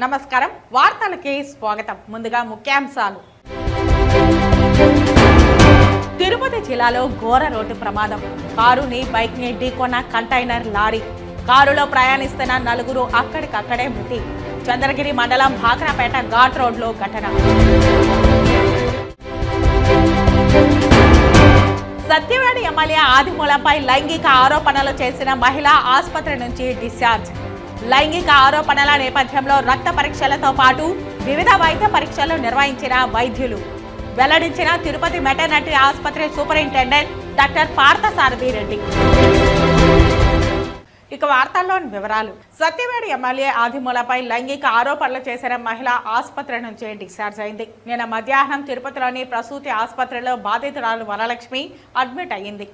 నమస్కారం వార్తలకి స్వాగతం. ముందుగా ముఖ్యాంశాలు. తిరుపతి జిల్లాలో ఘోర రోడ్డు ప్రమాదం. కారుని బైక్ని ఢీకొన్న కంటైనర్ లారీ. కారులో ప్రయాణిస్తున్న నలుగురు అక్కడికక్కడే మృతి. చంద్రగిరి మండలం భాక్రాపేట ఘాట్ రోడ్లో ఘటన. సత్యవేడి ఎమ్మెల్యే ఆదిమూలంపై లైంగిక ఆరోపణలు చేసిన మహిళ ఆసుపత్రి నుంచి డిశ్చార్జ్. లైంగిక ఆరోపణల నేపథ్యంలో రక్త పరీక్షలతో పాటు వివిధ వైద్య పరీక్షలు నిర్వహించిన వైద్యులు వెల్లడించిన తిరుపతి మెటర్నిటీ ఆసుపత్రి సూపరింటెండెంట్ డాక్టర్ పార్థసారథి రెడ్డి. ఇక వార్తల్లోని వివరాలు. సత్యవేడి ఎమ్మెల్యే ఆదిమూలపై లైంగిక ఆరోపణలు చేసిన మహిళ ఆసుపత్రి నుంచి డిశ్చార్జ్ అయింది. నిన్న మధ్యాహ్నం తిరుపతిలోని ప్రసూతి ఆసుపత్రిలో బాధితురాలు వరలక్ష్మి అడ్మిట్ అయ్యింది.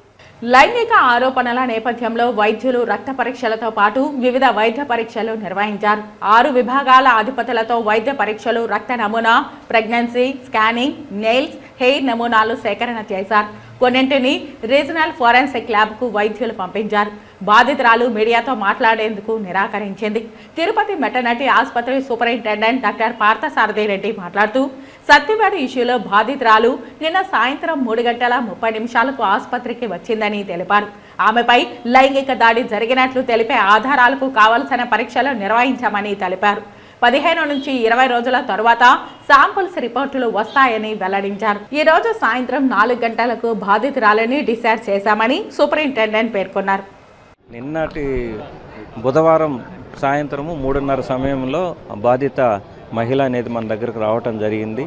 లైంగిక ఆరోపణల నేపథ్యంలో వైద్యులు రక్త పరీక్షలతో పాటు వివిధ వైద్య పరీక్షలు నిర్వహించారు. 6 విభాగాల అధిపతులతో వైద్య పరీక్షలు, రక్త నమూనా, ప్రెగ్నెన్సీ స్కానింగ్, నెయిల్స్, హెయిర్ నమూనాలు సేకరణ చేశారు. కొన్నింటిని రీజనల్ ఫోరెన్సిక్ ల్యాబ్కు వైద్యులు పంపించారు. బాధితురాలు మీడియాతో మాట్లాడేందుకు నిరాకరించింది. తిరుపతి మెటర్నిటీ ఆసుపత్రి సూపరింటెండెంట్ డాక్టర్ పార్థసారథి రెడ్డి మాట్లాడుతూ, సత్యవేడి ఇష్యూలో బాధితురాలు నిన్న సాయంత్రం 3:30 ఆసుపత్రికి వచ్చిందని తెలిపారు. ఆమెపై లైంగిక దాడి జరిగినట్లు తెలిపే ఆధారాలకు కావలసిన పరీక్షలు నిర్వహించామని తెలిపారు. 15 నుంచి 20 రోజుల తరువాత శాంపుల్స్ రిపోర్టులు వస్తాయని వెల్లడించారు. ఈ రోజు సాయంత్రం 4 గంటలకు బాధితురాలని డిశ్చార్జ్ చేశామని సూపరింటెండెంట్ పేర్కొన్నారు. నిన్నటి బుధవారం సాయంత్రము 3:30 సమయంలో బాధిత మహిళ అనేది మన దగ్గరకు రావటం జరిగింది.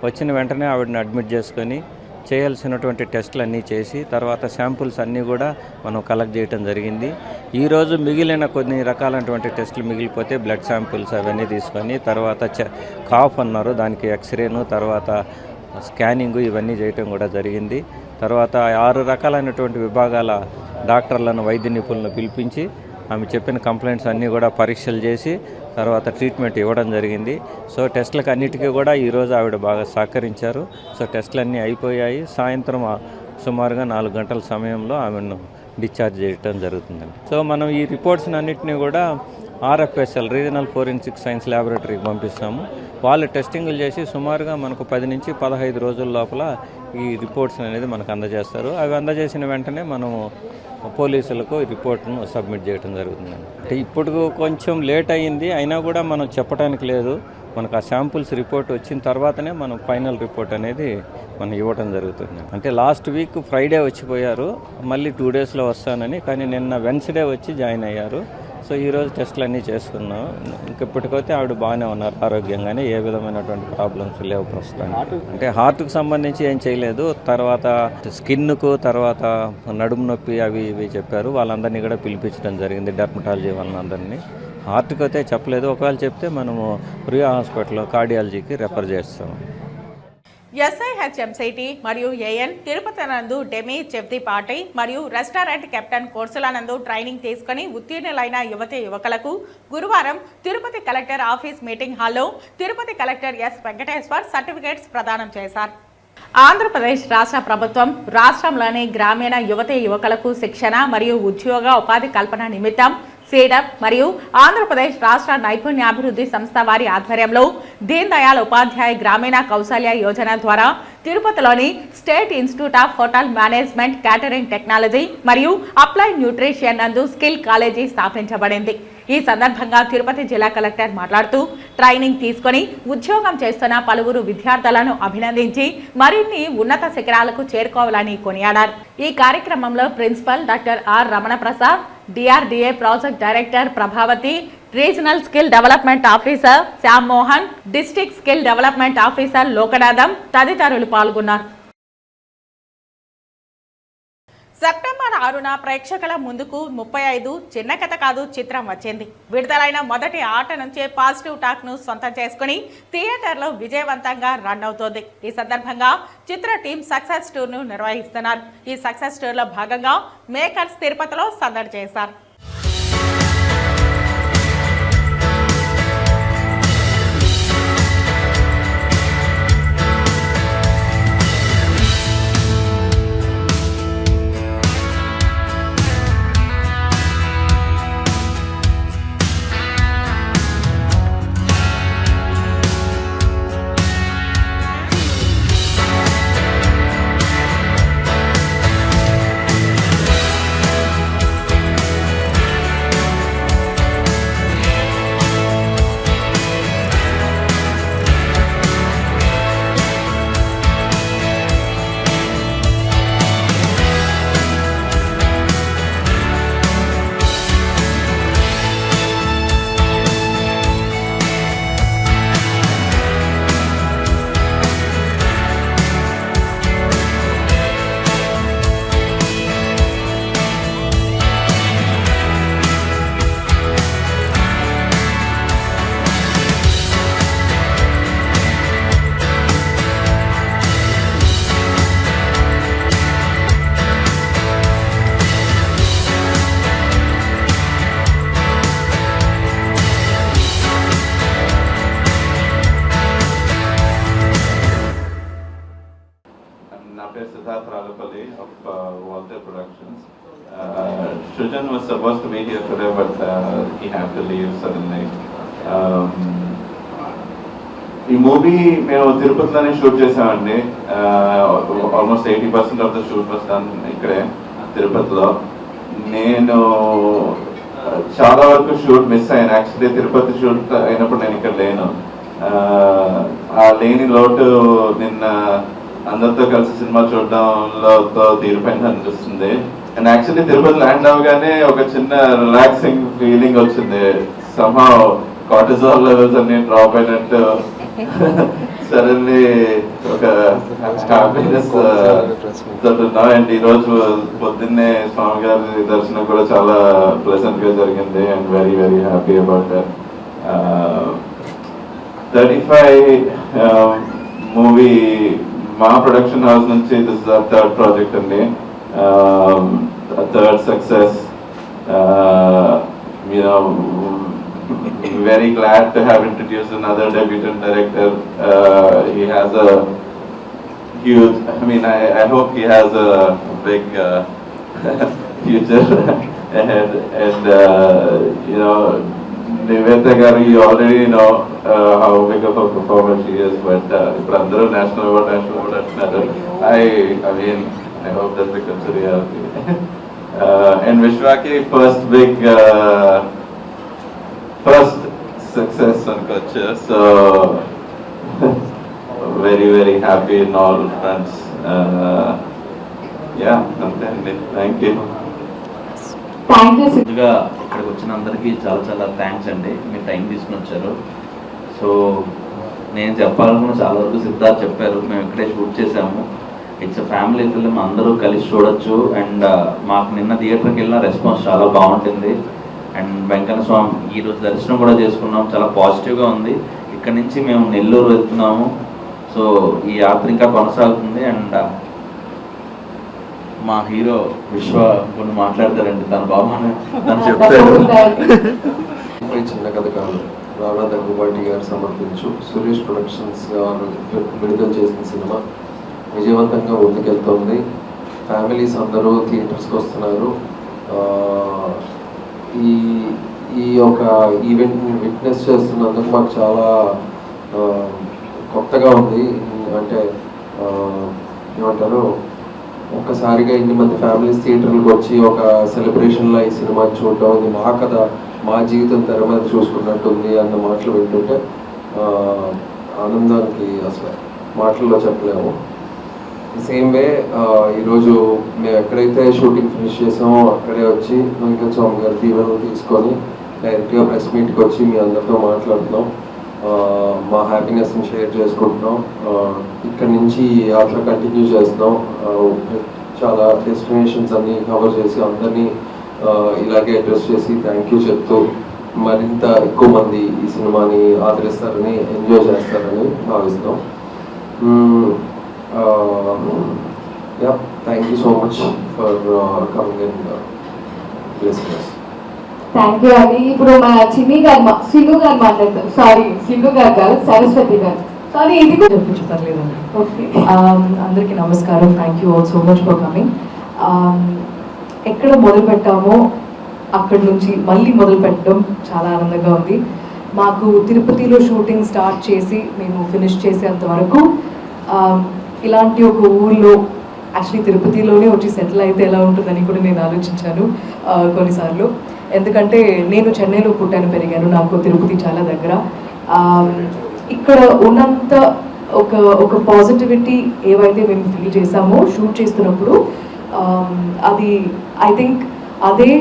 వచ్చిన వెంటనే ఆవిడని అడ్మిట్ చేసుకొని చేయాల్సినటువంటి టెస్టులు అన్నీ చేసి తర్వాత శాంపుల్స్ అన్నీ కూడా మనం కలెక్ట్ చేయడం జరిగింది. ఈరోజు మిగిలిన కొన్ని రకాలైనటువంటి టెస్టులు మిగిలిపోతే బ్లడ్ శాంపుల్స్ అవన్నీ తీసుకొని తర్వాత కాఫ్ అన్నారు, దానికి ఎక్స్రేను, తర్వాత స్కానింగ్ ఇవన్నీ చేయటం కూడా జరిగింది. తర్వాత 6 రకాలైనటువంటి విభాగాల డాక్టర్లను, వైద్య నిపుణులను పిలిపించి ఆమె చెప్పిన కంప్లైంట్స్ అన్నీ కూడా పరీక్షలు చేసి తర్వాత ట్రీట్మెంట్ ఇవ్వడం జరిగింది. సో టెస్టులకు అన్నిటికీ కూడా ఈరోజు ఆవిడ బాగా సహకరించారు. సో టెస్టులు అన్నీ అయిపోయాయి. సాయంత్రం సుమారుగా 4 గంటల సమయంలో ఆమెను డిశ్చార్జ్ చేయడం జరుగుతుందండి. సో మనం ఈ రిపోర్ట్స్ని అన్నింటినీ కూడా RFSL రీజనల్ ఫోరెన్సిక్ సైన్స్ ల్యాబొరేటరీకి పంపిస్తాము. వాళ్ళు టెస్టింగ్లు చేసి సుమారుగా మనకు 10 నుంచి 15 రోజుల లోపల ఈ రిపోర్ట్స్ అనేది మనకు అందజేస్తారు. అవి అందజేసిన వెంటనే మనము పోలీసులకు ఈ రిపోర్ట్ను సబ్మిట్ చేయడం జరుగుతుందండి. అంటే ఇప్పుడు కొంచెం లేట్ అయ్యింది, అయినా కూడా మనం చెప్పడానికి లేదు. మనకు ఆ శాంపుల్స్ రిపోర్ట్ వచ్చిన తర్వాతనే మనం ఫైనల్ రిపోర్ట్ అనేది మనం ఇవ్వడం జరుగుతుంది. అంటే లాస్ట్ వీక్ ఫ్రైడే వచ్చిపోయారు, మళ్ళీ 2 డేస్లో వస్తానని, కానీ నిన్న వెన్స్డే వచ్చి జాయిన్ అయ్యారు. సో ఈరోజు టెస్టులు అన్నీ చేసుకున్నాం. ఇంకెప్పటికైతే ఆవిడ బాగానే ఉన్నారు, ఆరోగ్యంగానే, ఏ విధమైనటువంటి ప్రాబ్లమ్స్ లేవు ప్రస్తుతానికి. అంటే హార్ట్కి సంబంధించి ఏం చేయలేదు. తర్వాత స్కిన్కు, తర్వాత నడుము నొప్పి అవి ఇవి చెప్పారు. వాళ్ళందరినీ కూడా పిలిపించడం జరిగింది, డెర్మటాలజీ వాళ్ళందరినీ. హార్ట్కి అయితే చెప్పలేదు, ఒకవేళ చెప్తే మనము ప్రియా హాస్పిటల్లో కార్డియాలజీకి రెఫర్ చేస్తాము. SIHMCT మరియు AN తిరుపతి నందు డెమీ చెఫ్ది పార్టీ మరియు రెస్టారెంట్ కెప్టెన్ కోర్సుల నందు ట్రైనింగ్ తీసుకుని ఉత్తీర్ణులైన యువతి యువకులకు గురువారం తిరుపతి కలెక్టర్ ఆఫీస్ మీటింగ్ హాల్లో Tirupati collector S. Venkateshwar certificates ప్రదానం చేశారు. ఆంధ్రప్రదేశ్ రాష్ట్ర ప్రభుత్వం రాష్ట్రంలోని గ్రామీణ యువతి యువకులకు శిక్షణ మరియు ఉద్యోగ ఉపాధి కల్పన నిమిత్తం సీడప్ మరియు ఆంధ్రప్రదేశ్ రాష్ట్ర నైపుణ్యాభివృద్ధి సంస్థ వారి ఆధ్వర్యంలో దీన్ దయాళ్ ఉపాధ్యాయ గ్రామీణ కౌశల్య యోజన ద్వారా తిరుపతిలోని state institute of hotel management, catering technology మరియు అప్లైడ్ న్యూట్రిషన్ నందు స్కిల్ కాలేజీ స్థాపించబడింది. ఈ సందర్భంగా తిరుపతి జిల్లా కలెక్టర్ మాట్లాడుతూ, ట్రైనింగ్ తీసుకుని ఉద్యోగం చేస్తున్న పలువురు విద్యార్థులను అభినందించి మరిన్ని ఉన్నత శిఖరాలకు చేరుకోవాలని కొనియాడారు. ఈ కార్యక్రమంలో principal doctor R. Ramana Prasad, DRDA project director Prabhavati, regional skill development officer Shyam Mohan, district skill development officer Lokanatham తదితరులు పాల్గొన్నారు. సెప్టెంబర్ 6న ప్రేక్షకుల ముందుకు 35 చిన్న కథ కాదు చిత్రం వచ్చింది. విడుదలైన మొదటి ఆట నుంచే పాజిటివ్ టాక్ ను సొంతం చేసుకుని థియేటర్లో విజయవంతంగా రన్ అవుతోంది. ఈ సందర్భంగా చిత్ర టీం సక్సెస్ టూర్ ను నిర్వహిస్తున్నారు. ఈ సక్సెస్ టూర్ లో భాగంగా మేకర్స్ తిరుపతిలో సందడి చేశారు. నా పేరు Siddharth Ralapalli of Walter productions. Srijan was supposed to be here today, but he had to leave suddenly. ఈ మూవీ మేము తిరుపతిలోనే షూట్ చేసామండి. Almost 80% of the shoot was done ఇక్కడే తిరుపతిలో. నేను చాలా వరకు షూట్ మిస్ అయ్యాను. యాక్చువల్లీ తిరుపతి షూట్ అయినప్పుడు నేను ఇక్కడ లేను. ఆ లేని లోటు నిన్న అందరితో కలిసి సినిమా చూడడంలో తీరిపోయింది అనిపిస్తుంది. అండ్ యాక్చువల్లీ తిరుపతి ల్యాండ్ అవగానే ఒక చిన్న రిలాక్సింగ్ ఫీలింగ్ వచ్చింది. somehow కార్టిజాల్ లెవెల్స్ అన్ని డ్రాప్ అయినట్టు సడన్లీ ఒక హ్యాపీనెస్ అండ్ ఈరోజు పొద్దున్నే స్వామి గారి దర్శనం కూడా చాలా ప్లెజెంట్ గా జరిగింది. And very very happy about that. 35 movie మా ప్రొడక్షన్ హౌస్ నుంచి this is our third project అండి. Third success. Very glad to have introduced another debutant director. He has a huge, I hope he has a big future ahead. And Nivetha garu, you already know how big of a performer she is, but Prandra national award another. I hope that becomes a reality. And Vishwaki first success on culture, so very very happy in all fronts. Thank you. ముందుగా ఇక్కడికి వచ్చిన అందరికీ చాలా చాలా thanks అండి, మీరు time తీసుకుని వచ్చారు. సో నేను చెప్పాలనుకున్న చాలా వరకు సిద్ధార్థ్ చెప్పారు. మేము ఇక్కడే షూట్ చేసాము. ఇట్స్ అ ఫ్యామిలీ ఫిల్మ్, అందరూ కలిసి చూడొచ్చు. అండ్ మాకు నిన్న థియేటర్కి వెళ్ళిన రెస్పాన్స్ చాలా బాగుంటుంది. అండ్ వెంకన్న స్వామి ఈరోజు దర్శనం కూడా చేసుకున్నాం, చాలా పాజిటివ్గా ఉంది. ఇక్కడ నుంచి మేము నెల్లూరు వెళ్తున్నాము. సో ఈ యాత్ర ఇంకా కొనసాగుతుంది. అండ్ మా హీరో విశ్వ కొన్ని మాట్లాడతారండి, తన బాబా తను చెప్తారు. చిన్న కథ కాదు, రానా దగ్గుబాటి గారు సమర్పించు సురేష్ ప్రొడక్షన్స్ గారు విడుదల చేసిన సినిమా విజయవంతంగా ముందుకెళ్తుంది. ఫ్యామిలీస్ అందరూ థియేటర్స్కి వస్తున్నారు. ఈ యొక్క ఈవెంట్ని విట్నెస్ చేస్తున్నందుకు మాకు చాలా కొత్తగా ఉంది. అంటే ఏమంటారు, ఒక్కసారిగా ఇన్ని మంది ఫ్యామిలీస్ థియేటర్లకు వచ్చి ఒక సెలబ్రేషన్లో ఈ సినిమా చూడటం, ఇది మా కథ, మా జీవితం తెర మీద చూసుకున్నట్టుంది అన్న మాటలు వింటుంటే ఆనందానికి అసలు మాటల్లో చెప్పలేము. సేమ్ వే ఈరోజు మేము ఎక్కడైతే షూటింగ్ ఫినిష్ చేసామో అక్కడే వచ్చి వెంకట స్వామి గారి దీవెనలు తీసుకొని డైరెక్ట్గా ప్రెస్ మీట్కి వచ్చి మీ అందరితో మాట్లాడుతున్నాం. మా హ్యాపీనెస్ని షేర్ చేసుకుంటున్నాం. ఇక్కడ నుంచి యాత్ర కంటిన్యూ చేస్తున్నాం. చాలా డెస్టినేషన్స్ అన్ని కవర్ చేసి అందరినీ ఇలాగే అడ్రస్ చేసి థ్యాంక్ యూ చెప్తూ మరింత ఎక్కువ మంది ఈ సినిమాని ఆదరిస్తారని, ఎంజాయ్ చేస్తారని భావిస్తున్నాం. Thank you so much for coming and blessing us. Thank you అండి. ఇప్పుడు మన సింధు గారు మాట్లాడతారు. సారీ, సింధు గారు కాదు, సరస్వతి గారు. సారీ, ఇది కూడా పర్లేదండి. ఓకే. అందరికీ నమస్కారం. Thank you all so much for coming. ఎక్కడ మొదలు పెట్టామో అక్కడి నుంచి మళ్ళీ మొదలు పెట్టడం చాలా ఆనందంగా ఉంది. మాకు తిరుపతిలో షూటింగ్ స్టార్ట్ చేసి మేము ఫినిష్ చేసేంత వరకు ఇలాంటి ఒక ఊళ్ళో, యాక్చువల్లీ తిరుపతిలోనే వచ్చి సెటిల్ అయితే ఎలా ఉంటుందని కూడా నేను ఆలోచించాను కొన్నిసార్లు. ఎందుకంటే నేను చెన్నైలో పుట్టాను, పెరిగాను, నాకు తిరుపతి చాలా దగ్గర. ఇక్కడ ఉన్నంత ఒక పాజిటివిటీ ఏవైతే మేము ఫీల్ చేసామో షూట్ చేస్తున్నప్పుడు, అది ఐ థింక్ అదే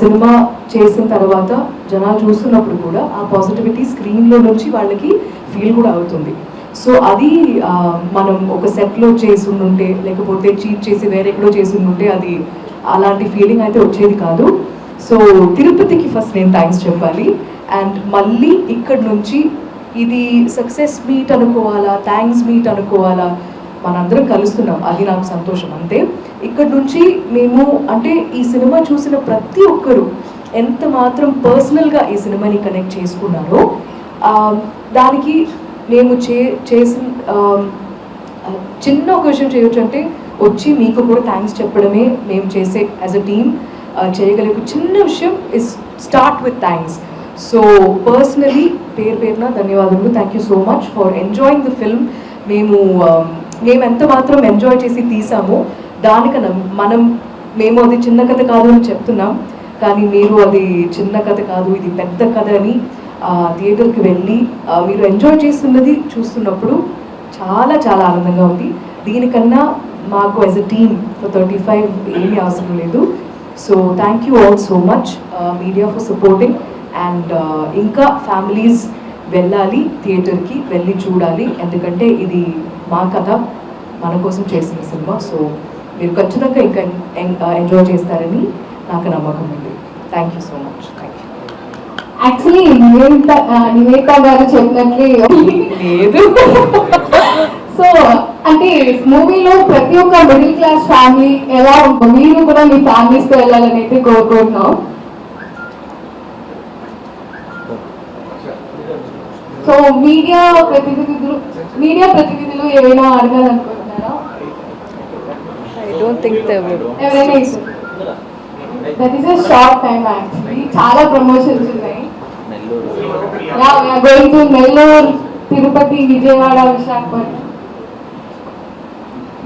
సినిమా చేసిన తర్వాత జనాలు చూస్తున్నప్పుడు కూడా ఆ పాజిటివిటీ స్క్రీన్లో నుంచి వాళ్ళకి ఫీల్ కూడా అవుతుంది. సో అది మనం ఒక సెట్లో చేసి ఉంటే, లేకపోతే చీట్ చేసి వేరెక్కడో చేసి ఉంటే అది అలాంటి ఫీలింగ్ అయితే వచ్చేది కాదు. సో తిరుపతికి ఫస్ట్ నేను థ్యాంక్స్ చెప్పాలి. అండ్ మళ్ళీ ఇక్కడ నుంచి ఇది సక్సెస్ మీట్ అనుకోవాలా, థ్యాంక్స్ మీట్ అనుకోవాలా, మనందరం కలుస్తున్నాం, అది నాకు సంతోషం అంతే. ఇక్కడ నుంచి మేము అంటే ఈ సినిమా చూసిన ప్రతి ఒక్కరు ఎంత మాత్రం పర్సనల్గా ఈ సినిమాని కనెక్ట్ చేసుకున్నారో దానికి మేము చేసిన చిన్న ఒక విషయం చేయొచ్చు అంటే వచ్చి మీకు కూడా థ్యాంక్స్ చెప్పడమే మేము చేసే యాజ్ అ టీమ్ చేయగలిగే ఒక చిన్న విషయం is start with thanks. So personally పేరున ధన్యవాదాలు. Thank you so much for enjoying the film. మేము ఎంత మాత్రం ఎంజాయ్ చేసి తీసామో దానికన్నా మేము అది చిన్న కథ కాదు అని చెప్తున్నాం, కానీ మీరు అది చిన్న కథ కాదు ఇది పెద్ద కథ అని థియేటర్కి వెళ్ళి మీరు ఎంజాయ్ చేస్తున్నది చూస్తున్నప్పుడు చాలా చాలా ఆనందంగా ఉంది. దీనికన్నా మాకు యాజ్ అ టీమ్ ఫర్ 35 ఏమీ అవసరం లేదు. So thank you all so much media for supporting. And ఇంకా ఫ్యామిలీస్ వెళ్ళాలి, థియేటర్కి వెళ్ళి చూడాలి, ఎందుకంటే ఇది మా కథ మన కోసం చేసిన సినిమా. సో మీరు ఖచ్చితంగా ఇంకా ఎంజాయ్ చేస్తారని నాకు నమ్మకం ఉంది. Thank you so much. Thank you. Actually Nivedita గారు చెప్పినట్లే లేదు. సో అంటే మూవీలో ప్రతి ఒక్క మిడిల్ క్లాస్ ఫ్యామిలీ ఎలా ఉంటుంది, మీరు కూడా మీ ఫ్యామిలీస్తో వెళ్ళాలని అయితే కోరుకుంటున్నాం. సో మీడియా ప్రతినిధులు ఏమైనా అడగాలనుకుంటున్నారా? I don't think they would. ఎవరైనా that is a short time actually. చాలా ప్రమోషన్స్ ఉన్నాయి. Going to Nellore, Tirupati, Vijayawada, Visakhapatnam.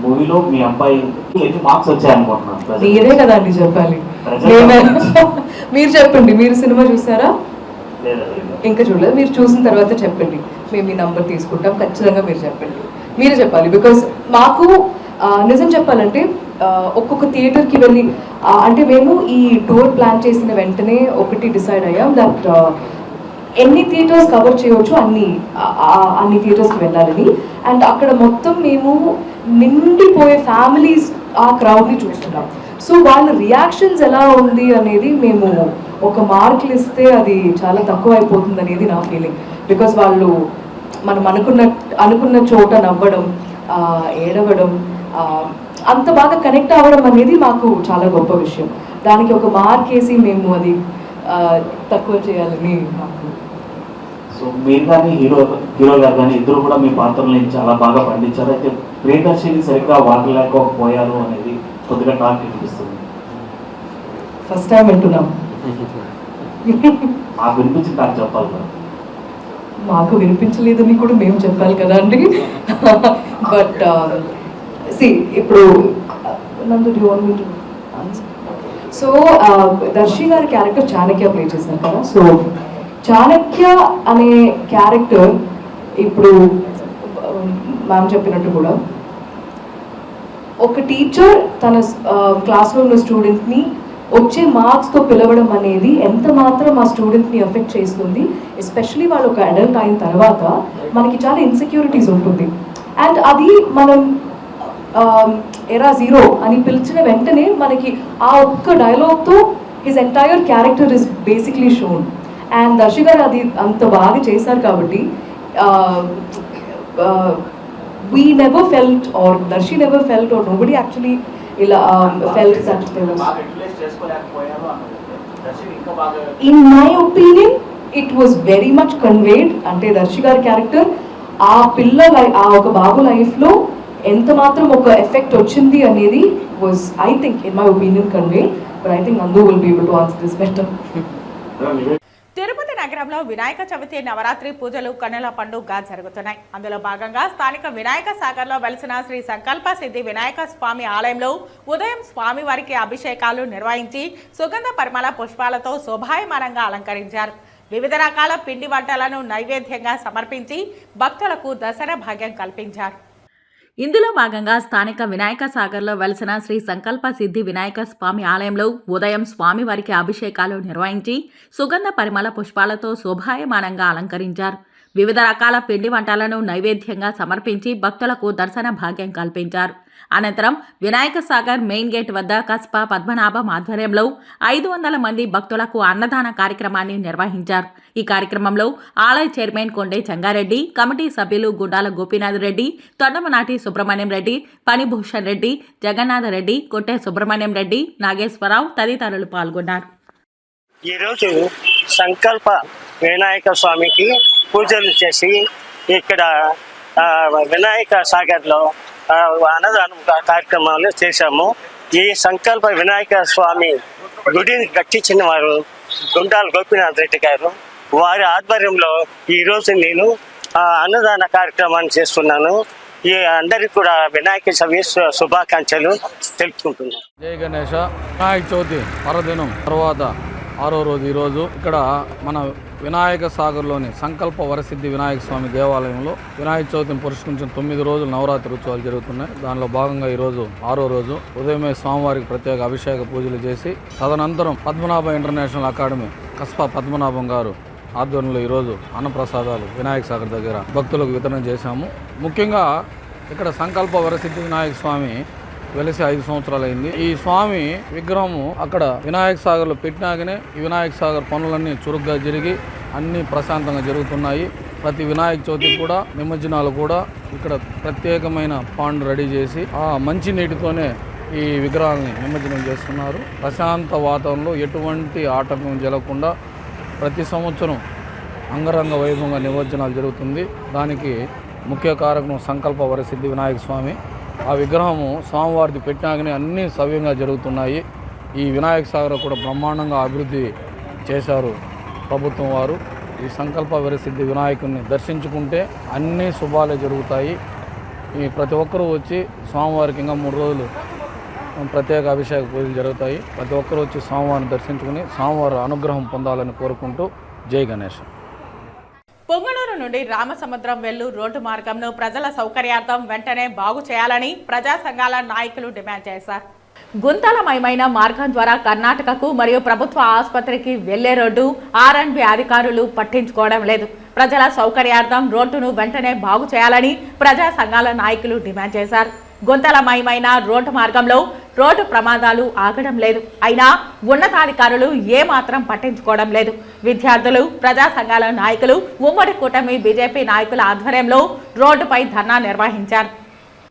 మూవీలో మీ అబ్బాయికి ఎన్ని మార్క్స్ వచ్చాయనుకుంటున్నాను? మీరే కదా అండి చెప్పాలి. మీరు చెప్పండి. మీరు సినిమా చూసారా? ఇంకా చూడలేదు. మీరు చూసిన తర్వాత చెప్పండి, మేము మీ నంబర్ తీసుకుంటాం. ఖచ్చితంగా మీరు చెప్పండి, మీరే చెప్పాలి. బికాస్ మాకు నిజం చెప్పాలంటే ఒక్కొక్క థియేటర్కి వెళ్ళి అంటే మేము ఈ టూర్ ప్లాన్ చేసిన వెంటనే ఒకటి డిసైడ్ అయ్యాం దట్ ఎన్ని థియేటర్స్ కవర్ చేయవచ్చు అన్ని థియేటర్స్కి వెళ్ళాలని. అండ్ అక్కడ మొత్తం మేము నిండిపోయే ఫ్యామిలీస్ ఆ క్రౌడ్ని చూస్తున్నాం. సో వాళ్ళ రియాక్షన్స్ ఎలా ఉంది అనేది మేము ఒక మార్కులు ఇస్తే అది చాలా తక్కువ అయిపోతుంది అనేది నా ఫీలింగ్. బికాస్ వాళ్ళు మనం అనుకున్న చోట నవ్వడం, ఏడవడం, అంత బాగా కనెక్ట్ అవ్వడం అనేది మాకు చాలా గొప్ప విషయం. దానికి ఒక మార్క్ వేసి మేము అది తక్కువ చేయాలని మాకు. సో మీరు కానీ హీరో గారు కానీ ఇద్దరు కూడా మీ పాత్రలు చాలా బాగా పండించారు. అయితే ప్రియదర్శిని సరిగ్గా వాడలేకపోయారు అనేది కొద్దిగా టాక్ వినిపిస్తుంది. ఫస్ట్ టైం వింటున్నాం. మాకు వినిపించి నాకు చెప్పాలి కదా. మాకు వినిపించలేదని కూడా మేము చెప్పాలి కదా అండి. బట్ ఇప్పుడు సో దర్శి గారి క్యారెక్టర్ చాణక్య ప్లే చేశారు కదా. సో చాణక్య అనే క్యారెక్టర్ ఇప్పుడు మ్యామ్ చెప్పినట్టు కూడా ఒక టీచర్ తన క్లాస్లో ఉన్న స్టూడెంట్ని వచ్చే మార్క్స్తో పిలవడం అనేది ఎంత మాత్రం ఆ స్టూడెంట్ని ఎఫెక్ట్ చేస్తుంది. ఎస్పెషలీ వాళ్ళు ఒక అడల్ట్ అయిన తర్వాత మనకి చాలా ఇన్సెక్యూరిటీస్ ఉంటుంది. అండ్ అది మనం ఎరా జీరో అని పిలిచిన వెంటనే మనకి ఆ ఒక్క డైలాగ్తో his entire character is basically shown. And Darshi garu అది అంత బాగా చేశారు కాబట్టి we never felt or Darshi never felt or nobody actually felt that there was. In my opinion, it was very much conveyed. Ante Darshi gar character aa pilla aa oka babu life lo enta matram oka effect ochindi anedi was, I think, in my opinion, conveyed. But I think Nandu will be able to answer this better. Tirupati నగరంలో వినాయక చవితి నవరాత్రి పూజలు కన్నుల పండుగగా జరుగుతున్నాయి. అందులో భాగంగా స్థానిక వినాయక సాగర్లో వెలిసిన శ్రీ సంకల్ప సిద్ధి వినాయక స్వామి ఆలయంలో ఉదయం స్వామివారికి అభిషేకాలు నిర్వహించి సుగంధ పరిమళ పుష్పాలతో శోభాయమానంగా అలంకరించారు. వివిధ రకాల పిండి వంటలను నైవేద్యంగా సమర్పించి భక్తులకు దర్శన భాగ్యం కల్పించారు. ఇందులో భాగంగా స్థానిక వినాయక సాగర్లో వెలిసిన శ్రీ సంకల్ప సిద్ధి వినాయక స్వామి ఆలయంలో ఉదయం స్వామివారికి అభిషేకాలు నిర్వహించి సుగంధ పరిమళ పుష్పాలతో శోభాయమానంగా అలంకరించారు. వివిధ రకాల పిండి వంటలను నైవేద్యంగా సమర్పించి భక్తులకు దర్శన భాగ్యం కల్పించారు. అనంతరం వినాయక సాగర్ మెయిన్ గేట్ వద్ద కస్బా పద్మనాభం ఆధ్వర్యంలో 500 మంది భక్తులకు అన్నదాన కార్యక్రమాన్ని నిర్వహించారు. ఈ కార్యక్రమంలో ఆలయ చైర్మన్ కొండే చంగారెడ్డి, కమిటీ సభ్యులు గుండాల గోపీనాథ్ రెడ్డి, తొండమనాటి సుబ్రహ్మణ్యం రెడ్డి, పనిభూషణ్ రెడ్డి, జగన్నాథ రెడ్డి, కొట్టే సుబ్రహ్మణ్యం రెడ్డి, నాగేశ్వరరావు తదితరులు పాల్గొన్నారు. ఈరోజు సంకల్ప వినాయక స్వామికి పూజలు చేసి ఇక్కడ వినాయక సాగర్లో అన్నదానం కార్యక్రమాలు చేశాము. ఈ సంకల్ప వినాయక స్వామి గుడిని కట్టించిన వారు గుండాల గోపీనాథ్ రెడ్డి గారు. వారి ఆధ్వర్యంలో ఈరోజు నేను అన్నదాన కార్యక్రమాన్ని చేస్తున్నాను. ఈ అందరికీ కూడా వినాయక చవితి శుభాకాంక్షలు తెలుపుకుంటున్నాను. జై గణేష. వినాయక చవితి పర్వదినం తర్వాత 6వ రోజు ఈరోజు ఇక్కడ మన వినాయక సాగర్లోని సంకల్ప వరసిద్ధి వినాయక స్వామి దేవాలయంలో వినాయక చవితిని పురస్కరించిన 9 రోజులు నవరాత్రి ఉత్సవాలు జరుగుతున్నాయి. దానిలో భాగంగా ఈరోజు 6వ రోజు ఉదయమే స్వామివారికి ప్రత్యేక అభిషేక పూజలు చేసి తదనంతరం పద్మనాభ ఇంటర్నేషనల్ అకాడమీ కస్పా పద్మనాభం గారు ఆధ్వర్యంలో ఈరోజు అన్నప్రసాదాలు వినాయక సాగర్ దగ్గర భక్తులకు వితరణ చేశాము. ముఖ్యంగా ఇక్కడ సంకల్ప వరసిద్ధి వినాయక స్వామి వెలిసి 5 సంవత్సరాలు అయింది. ఈ స్వామి విగ్రహము అక్కడ వినాయక సాగర్లో పెట్టినాకనే ఈ వినాయక సాగర్ పనులన్నీ చురుగ్గా జరిగి అన్నీ ప్రశాంతంగా జరుగుతున్నాయి. ప్రతి వినాయక చవితికి కూడా నిమజ్జనాలు కూడా ఇక్కడ ప్రత్యేకమైన పాండ్ రెడీ చేసి ఆ మంచి నీటితోనే ఈ విగ్రహాన్ని నిమజ్జనం చేస్తున్నారు. ప్రశాంత వాతావరణంలో ఎటువంటి ఆటంకం జరగకుండా ప్రతి సంవత్సరం అంగరంగ వైభవంగా నిమజ్జనాలు జరుగుతుంది. దానికి ముఖ్య కారకం సంకల్ప వరసిద్ధి వినాయక స్వామి. ఆ విగ్రహము స్వామివారిది పెట్టినాకనే అన్నీ సవ్యంగా జరుగుతున్నాయి. ఈ వినాయక సాగర్ కూడా బ్రహ్మాండంగా అభివృద్ధి చేశారు ప్రభుత్వం వారు. ఈ సంకల్ప వరసిద్ధి వినాయకుడిని దర్శించుకుంటే అన్నీ శుభాలే జరుగుతాయి. ఈ ప్రతి ఒక్కరూ వచ్చి స్వామివారికి ఇంకా 3 రోజులు ప్రత్యేక అభిషేక పూజలు జరుగుతాయి. ప్రతి ఒక్కరూ వచ్చి స్వామివారిని దర్శించుకుని స్వామివారి అనుగ్రహం పొందాలని కోరుకుంటూ జై గణేష్. పొంగనూరు నుండి రామసముద్రం వెళ్ళు రోడ్డు మార్గంను ప్రజల సౌకర్యార్థం వెంటనే బాగు చేయాలని ప్రజా సంఘాల నాయకులు డిమాండ్ చేశారు. గుంతలమయమైన మార్గం ద్వారా కర్ణాటకకు మరియు ప్రభుత్వ ఆసుపత్రికి వెళ్లే రోడ్డు R&B అధికారులు పట్టించుకోవడం లేదు. ప్రజల సౌకర్యార్థం రోడ్డును వెంటనే బాగు చేయాలని ప్రజా సంఘాల నాయకులు డిమాండ్ చేశారు. గుంతలమయమైన రోడ్డు మార్గంలో రోడ్డు ప్రమాదాలు ఆగడం లేదు. అయినా ఉన్నతాధికారులు ఏమాత్రం పట్టించుకోవడం లేదు. విద్యార్థులు, ప్రజా సంఘాల నాయకులు ఉమ్మడి కూటమి బీజేపీ నాయకుల ఆధ్వర్యంలో రోడ్డుపై ధర్నా నిర్వహించారు.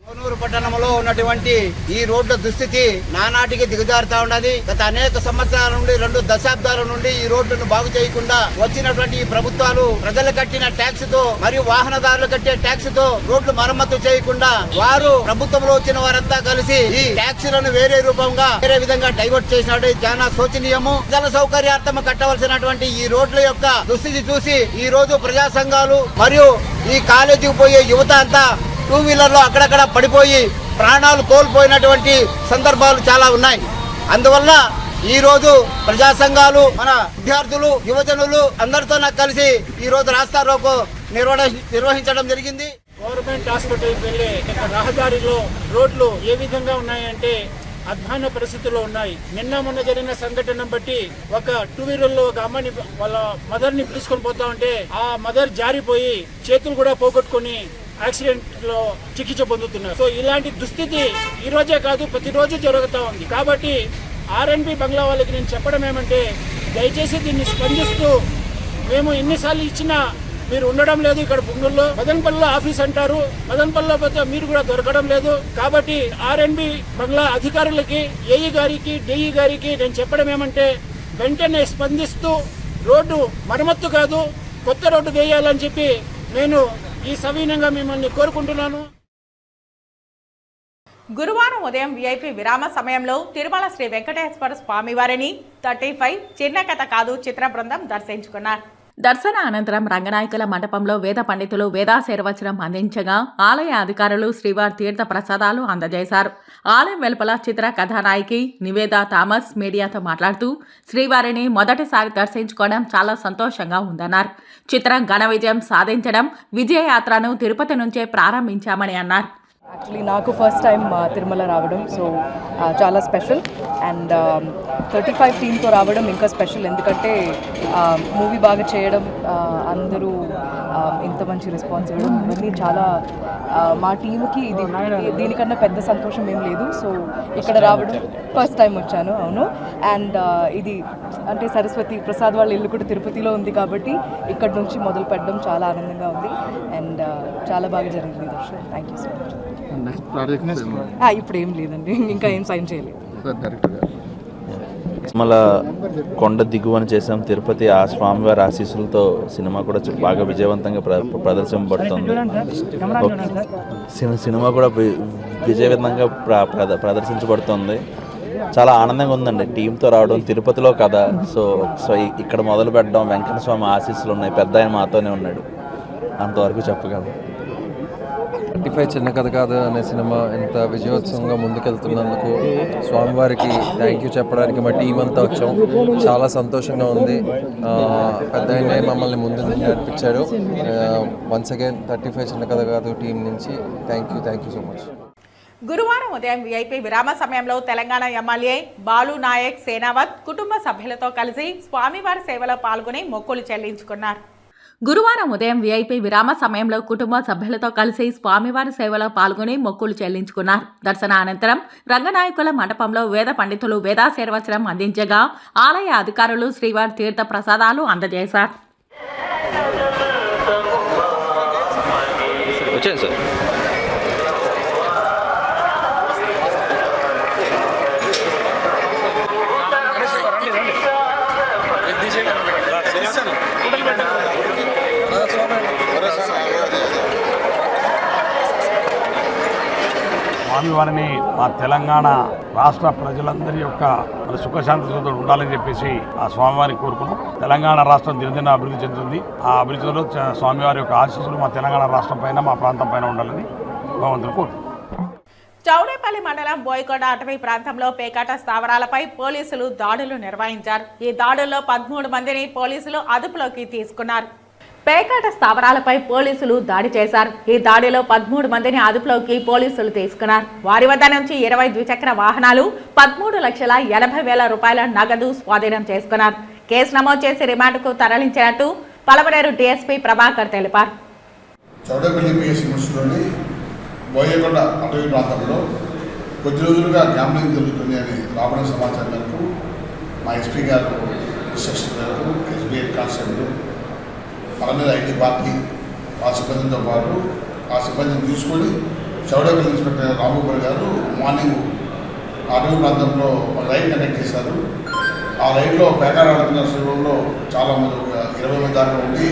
పొంగనూరు పట్టణంలో ఉన్నటువంటి ఈ రోడ్ల దుస్థితి నానాటికి దిగజారుతా ఉన్నది. గత అనేక సంవత్సరాల నుండి 2 దశాబ్దాల నుండి ఈ రోడ్లను బాగు చేయకుండా వచ్చినటువంటి ఈ ప్రభుత్వాలు ప్రజలు కట్టిన ట్యాక్స్ తో మరియు వాహనదారులు కట్టే ట్యాక్స్ తో రోడ్లు మరమ్మతు చేయకుండా వారు ప్రభుత్వంలో వచ్చిన వారంతా కలిసి ఈ ట్యాక్సులను వేరే రూపంగా వేరే విధంగా డైవర్ట్ చేసినట్టు చాలా శోచనీయము. ప్రజల సౌకర్యార్థం కట్టవలసినటువంటి ఈ రోడ్ల యొక్క దుస్థితి చూసి ఈ రోజు ప్రజా సంఘాలు మరియు ఈ కాలేజీకి పోయే యువత అంతా 2 వీలర్లో అక్కడక్కడ పడిపోయి ప్రాణాలు కోల్పోయినటువంటి సందర్భాలు చాలా ఉన్నాయి. అందువల్ల ఈ రోజు ప్రజా సంఘాలు, మన విద్యార్థులు, యువజనులు అందరితో నాకు కలిసి ఈ రోజు రాస్తా రోకో నిర్వహించడం జరిగింది. గవర్నమెంట్ హాస్పిటల్కి వెళ్ళే రహదారిలో రోడ్లు ఏ విధంగా ఉన్నాయంటే అధ్వాన పరిస్థితుల్లో ఉన్నాయి. నిన్న మొన్న జరిగిన సంఘటన బట్టి ఒక 2 వీలర్లో ఒక అమ్మని వాళ్ళ మదర్ ని పిలుచుకొని పోతా ఉంటే ఆ మదర్ జారిపోయి చేతులు కూడా పోగొట్టుకొని యాక్సిడెంట్ లో చికిత్స పొందుతున్నారు. సో ఇలాంటి దుస్థితి ఈ రోజే కాదు ప్రతిరోజు జరుగుతూ ఉంది. కాబట్టి R&B బంగ్లా వాళ్ళకి నేను చెప్పడం ఏమంటే దయచేసి దీన్ని స్పందిస్తూ, మేము ఎన్నిసార్లు ఇచ్చినా మీరు ఉండడం లేదు. ఇక్కడ పొంగనూరులో మదనపల్లిలో ఆఫీస్ అంటారు, మదనపల్లిలో పోతే మీరు కూడా దొరకడం లేదు. కాబట్టి R&B బంగ్లా అధికారులకి, ఏఈ గారికి, డిఈ గారికి నేను చెప్పడం ఏమంటే వెంటనే స్పందిస్తూ రోడ్డు మరమ్మత్తు కాదు కొత్త రోడ్డు వేయాలని చెప్పి నేను ఈ సవినయంగా మిమ్మల్ని కోరుకుంటున్నాను. గురువారం ఉదయం VIP విరామ సమయంలో తిరుమల శ్రీ వెంకటేశ్వర స్వామి వారిని 35 చిన్న కథ కాదు చిత్ర బృందం దర్శించుకున్నారు. దర్శన అనంతరం రంగనాయకుల మండపంలో వేద పండితులు వేదాశీర్వచనం అందించగా ఆలయ అధికారులు శ్రీవారి తీర్థ ప్రసాదాలు అందజేశారు. ఆలయం వెలుపల చిత్ర కథానాయకి నివేదా థామస్ మీడియాతో మాట్లాడుతూ శ్రీవారిని మొదటిసారి దర్శించుకోవడం చాలా సంతోషంగా ఉందన్నారు. చిత్రం ఘన విజయం సాధించడం, విజయయాత్రను తిరుపతి నుంచే ప్రారంభించామని అన్నారు. యాక్చువల్లీ నాకు ఫస్ట్ టైం తిరుమల రావడం, సో చాలా స్పెషల్. అండ్ 35 టీంతో రావడం ఇంకా స్పెషల్, ఎందుకంటే మూవీ బాగా చేయడం, అందరూ ఇంత మంచి రెస్పాన్స్ ఇవ్వడం, ఇవన్నీ చాలా మా టీంకి ఇది దీనికన్నా పెద్ద సంతోషం ఏం లేదు. సో ఇక్కడ రావడం ఫస్ట్ టైం వచ్చాను. అవును. అండ్ ఇది అంటే సరస్వతి ప్రసాద్ వాళ్ళ ఇల్లు కూడా తిరుపతిలో ఉంది కాబట్టి ఇక్కడ నుంచి మొదలు పెట్టడం చాలా ఆనందంగా ఉంది. అండ్ చాలా బాగా జరిగింది దర్శనం. Thank you so much. ఇప్పుడు ఏం లేదండి, ఇంకా ఏం సైన్ చేయలేదు. మళ్ళా కొండ దిగువన చేసాం తిరుపతి, ఆ స్వామివారి ఆశీస్సులతో సినిమా కూడా బాగా విజయవంతంగా ప్రదర్శింపబడుతుంది. సినిమా కూడా విజయవంతంగా ప్రదర్శించబడుతుంది. చాలా ఆనందంగా ఉందండి టీంతో రావడం, తిరుపతిలో కదా. సో ఇక్కడ మొదలు పెట్టడం, వెంకట స్వామి ఆశీస్సులు ఉన్నాయి, పెద్ద ఆయన మాతోనే ఉన్నాడు, అంతవరకు చెప్పగలను. 35 చిన్న కథ కాదు అనే సినిమా ఇంత విజయోత్సవంగా ముందుకెళ్తున్నందుకు స్వామివారికి థ్యాంక్ యూ చెప్పడానికి మా టీం అంతా వచ్చాం. చాలా సంతోషంగా ఉంది. పెద్ద ఆయనే మమ్మల్ని ముందు నడిపించాడు. వన్స్ అగైన్ 35 చిన్న కథ కాదు టీం నుంచి థ్యాంక్ యూ సో మచ్. గురువారం ఉదయం వీఐపీ విరామ సమయంలో తెలంగాణ ఎమ్మెల్యే బాలు నాయక్ సేనావత్ కుటుంబ సభ్యులతో కలిసి స్వామివారి సేవలో పాల్గొని మొక్కులు చెల్లించుకున్నారు. గురువారం ఉదయం వీఐపీ విరామ సమయంలో కుటుంబ సభ్యులతో కలిసి స్వామివారి సేవలో పాల్గొని మొక్కులు చెల్లించుకున్నారు. దర్శన అనంతరం రంగనాయకుల మండపంలో వేద పండితులు వేదాశీర్వచనం అందించగా ఆలయ అధికారులు శ్రీవారి తీర్థ ప్రసాదాలు అందజేశారు. స్వామివారిని మా తెలంగాణ రాష్ట్ర ప్రజలందరి యొక్క సుఖశాంతితో ఉండాలని చెప్పేసి ఆ స్వామివారిని కోరుకున్నాం. తెలంగాణ రాష్ట్రం దినదిన అభివృద్ధి చెందుతుంది. ఆ అభివృద్ధిలో స్వామివారి యొక్క ఆశీస్సులు మా తెలంగాణ రాష్ట్రం పైన, మా ప్రాంతం పైన ఉండాలని భగవంతుని కోరుకుంటున్నాం. చౌడేపల్లి మండలం బోయకొండ అటవీ ప్రాంతంలో పేకాట స్థావరాలపై పోలీసులు దాడులు నిర్వహించారు. ఈ దాడుల్లో 13 మందిని పోలీసులు అదుపులోకి తీసుకున్నారు. పేకాట స్థావరాలపై పోలీసులు దాడి చేశారు. ఈ దాడిలో 13 మందిని అదుపులోకి పోలీసులు తీసుకున్నారు. వారి వద్ద నుంచి 20 ద్విచక్ర వాహనాలు, 13,80,000 రూపాయల నగదు స్వాధీనం చేసుకున్నారు. కేసు నమోదు చేసి రిమాండ్కు తరలించినట్టు పలమనేరు డీఎస్పీ ప్రభాకర్ తెలిపారు. చౌడేపల్లి పిఎస్ యూనివర్సిటీలోని బోయకొండ అటవీ ప్రాంతంలో కొద్ది రోజులుగా గ్యాంబ్లింగ్ జరుగుతుంది అని రాబడిన సమాచారం మేరకు మా ఎస్పీ గారు ఇన్స్ట్రక్షన్ మేరకు SBI constable Palamaner IT party ఆ సిబ్బందితో పాటు ఆ సిబ్బందిని తీసుకొని చౌడేపల్లి ఇన్స్పెక్టర్ రామగోపాల్ గారు మార్నింగ్ అటవీ ప్రాంతంలో రైడ్ కండక్ట్ చేశారు. ఆ రైడ్లో పేకాట ఆడుతున్న సమయంలో చాలామంది 20 మంది దాకా ఉండి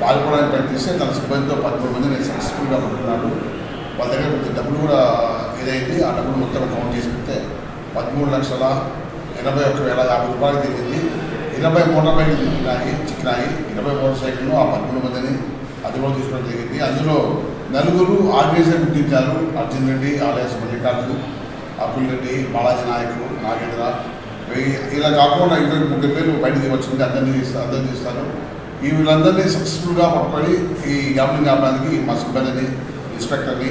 పాల్గొనడానికి ప్రయత్నిస్తే తన సిబ్బందితో 13 మందిని సక్సెస్ఫుల్గా పట్టుకున్నాడు. వాళ్ళ దగ్గర కొంచెం డబ్బులు కూడా ఇదైంది. ఆ డబ్బులు మొత్తం కౌంట్ చేసి పెడితే 13,81,050 రూపాయలు తిరిగింది. 20 మోటార్ బైకులు చిక్కినాయి. 20 మోటార్ సైకిళ్ళు ఆ 13 మందిని అదుపులో తీసుకోవడం జరిగింది. అందులో 4 ఆర్గనైజర్ గుర్తించారు. అర్జున్ రెడ్డి, ఆలయాస్ మల్లికార్జున్, అబ్దుల్ రెడ్డి, బాలాజీ నాయకు, నాగేంద్ర. ఇలా కాకుండా 23 పేర్లు బయటికి వచ్చింది. అందరినీ తీస్తారు. ఈ వీళ్ళందరినీ సక్సెస్ఫుల్గా పట్టుకొని ఈ గ్యాంబ్లింగ్ ఆపడానికి మా సిబ్బందిని, ఇన్స్పెక్టర్ని,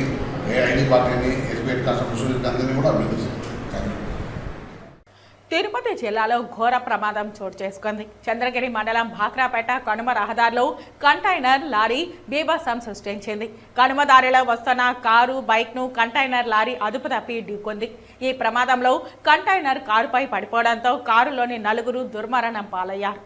ఐటీ పార్టీని, ఎస్బీఐ కానిస్టేబుల్స్ అందరినీ కూడా అభినందిస్తాను. తిరుపతి జిల్లాలో ఘోర ప్రమాదం చోటు చేసుకుంది. చంద్రగిరి మండలం భాక్రాపేట కనుమ రహదారిలో కంటైనర్ లారీ బీభత్సం సృష్టించింది. కనుమ దారిలో వస్తున్న కారు, బైక్ను కంటైనర్ లారీ అదుపు తప్పి ఢీకొంది. ఈ ప్రమాదంలో కంటైనర్ కారుపై పడిపోవడంతో కారులోని 4 దుర్మరణం పాలయ్యారు.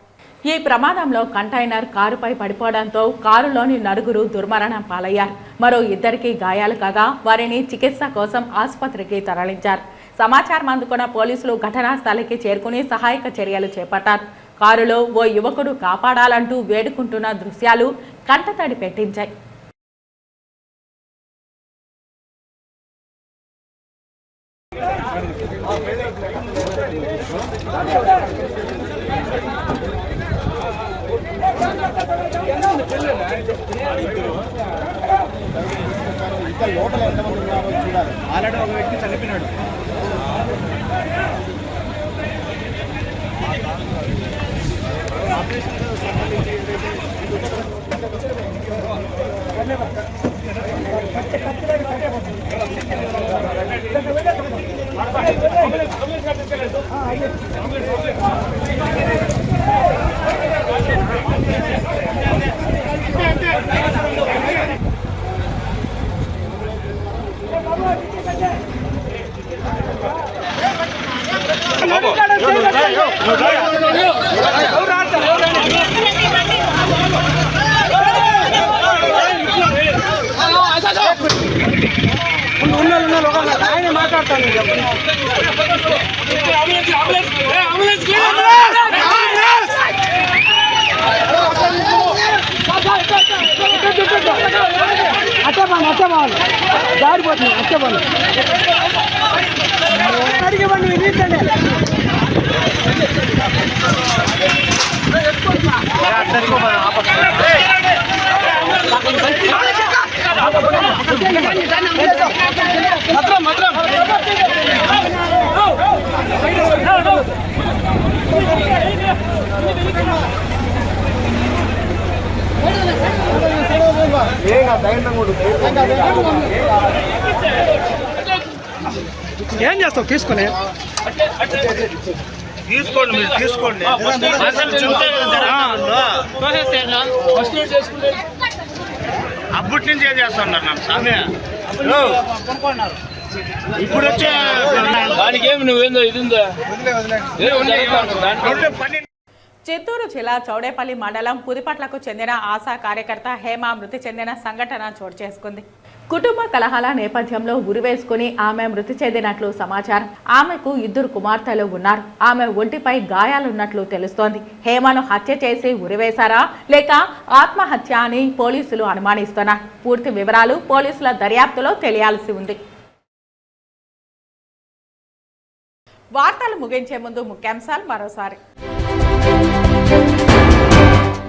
ఈ ప్రమాదంలో కంటైనర్ కారుపై పడిపోవడంతో కారులోని 4 దుర్మరణం పాలయ్యారు. మరో 2కి గాయాలు కాగా వారిని చికిత్స కోసం ఆసుపత్రికి తరలించారు. సమాచారం అందుకున్న పోలీసులు ఘటనా స్థలికి చేరుకుని సహాయక చర్యలు చేపట్టారు. కారులో ఓ యువకుడు కాపాడాలంటూ వేడుకుంటున్న దృశ్యాలు కంటతడి పెట్టించాయి. లోపల ఎంతమంది ఉన్నారో చూడాలి. ఆల్రెడీ ఒక వ్యక్తి చనిపోయినాడు. ఉన్న ఆయన మాట్లాడతాను అట్టే బాగుంది దారిపోతుంది అట్టే బాగుంది అడిగే బండి తీర్చండి ఏం చేస్తావు తీసుకుని తీసుకోండి మీరు తీసుకోండి అప్పటి నుంచి ఏం చేస్తున్నారు నా స్వామి ఇప్పుడు వచ్చే దానికి ఏమి నువ్వేందో ఇది ఉందా చిత్తూరు జిల్లా చౌడేపల్లి మండలం పుదిపట్లకు చెందిన ఆశా కార్యకర్త హేమ మృతి చెందిన సంఘటన చోటు చేసుకుంది. కుటుంబ కలహాల నేపథ్యంలో ఉరివేసుకుని ఆమె మృతి చెందినట్లు సమాచారం. ఆమెకు 2 కుమార్తెలు ఉన్నారు. ఆమె ఒంటిపై గాయాలున్నట్లు తెలుస్తోంది. హేమను హత్య చేసి ఉరివేశారా లేక ఆత్మహత్య అని పోలీసులు అనుమానిస్తున్నారు. పూర్తి వివరాలు పోలీసుల దర్యాప్తులో తెలియాల్సి ఉంది. వార్తలు ముగించే ముందు ముఖ్యాంశాలు మరోసారి.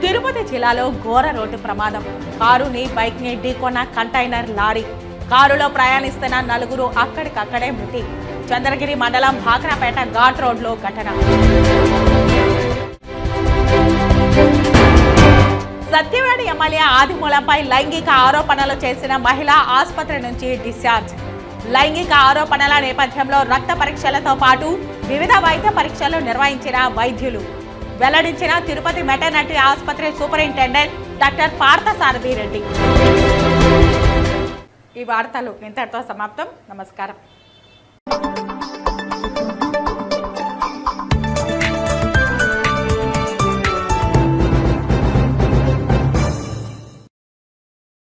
తిరుపతి జిల్లాలో ఘోర రోడ్డు ప్రమాదం. కారుని బైక్ ని ఢీకొన్న కంటైనర్ లారీ. కారులో ప్రయాణిస్తున్న 4 అక్కడికక్కడే మృతి. చంద్రగిరి మండలం భాక్రాపేట ఘాట్ రోడ్లో ఘటన. సత్యవేడి ఎమ్మెల్యే ఆదిమూలంపై లైంగిక ఆరోపణలు చేసిన మహిళ ఆసుపత్రి నుంచి డిశ్చార్జ్. లైంగిక ఆరోపణల నేపథ్యంలో రక్త పరీక్షలతో పాటు వివిధ వైద్య పరీక్షలు నిర్వహించిన వైద్యులు వెల్లడించిన తిరుపతి మెటర్నిటీ ఆసుపత్రి సూపరింటెండెంట్ డాక్టర్ పార్థసారథి రెడ్డి. ఈ వార్తలు ఇంతటితో సమాప్తం. నమస్కారం.